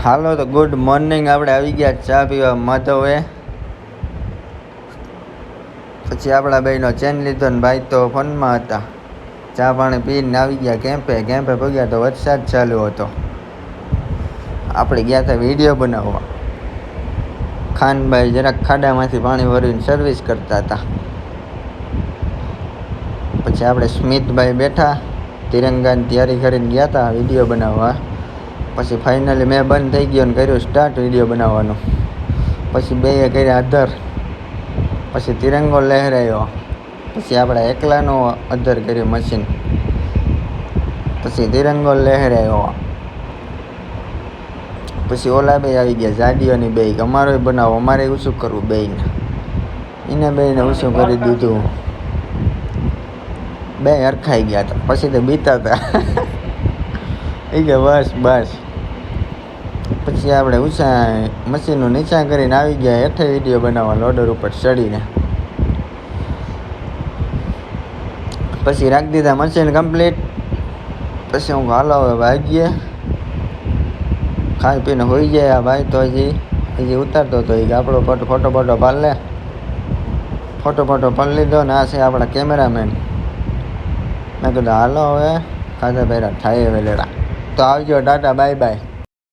હાલો તો good morning. આપણે આવી ગયા ચા પીવા માધવે. પછી આપણા ભાઈનો ચેન લીધો ને ભાઈ તો ફોનમાં હતા. ચા પાણી પીને આવી ગયા કેમ્પે પગ્યા તો વરસાદ ચાલુ હતો. આપણે ગયા હતા વિડીયો બનાવવા. ખાનભાઈ જરાક ખાડામાંથી પાણી ભરીને સર્વિસ કરતા હતા. પછી આપણે સ્મિતભાઈ બેઠા તિરંગાની તૈયારી કરીને ગયા હતા વિડીયો બનાવવા. પછી ફાઇનલી મેં બંધ થઈ ગયો ને કર્યું સ્ટાર્ટ વિડીયો બનાવવાનું. પછી બેએ કર્યા અધર. પછી તિરંગો લહેરાયો. પછી આપણા એકલાનો અધર કર્યું મશીન. પછી તિરંગો લહેરાયો. પછી ઓલા બે આવી ગયા જાડીઓની બે અમારોય બનાવો અમારે ઓછું કરવું બેને. એને બેને ઓછું કરી દીધું. બે હરખાઈ ગયા હતા. પછી તો બીતા હતા એ કે બસ. પછી આપણે ઊંચા મશીનનું નીચા કરીને આવી ગયા હેઠે વિડીયો બનાવવા લોડર ઉપર ચડીને. પછી રાખી દીધા મશીન કમ્પ્લીટ. પછી હું હાલો હવે ભાગીએ. ખાઈ પીને હોઈ જાય. આ ભાઈ તો હજી ઉતારતો હતો કે આપણો ફોટો પાડી લે. ફોટો પાડી લીધો ને આ છે આપણા કેમેરામેન. મેં કીધું હાલો હવે ખાધા પહેરા થાય વેલેરા. તો આવજો, ટાટા, બાય બાય.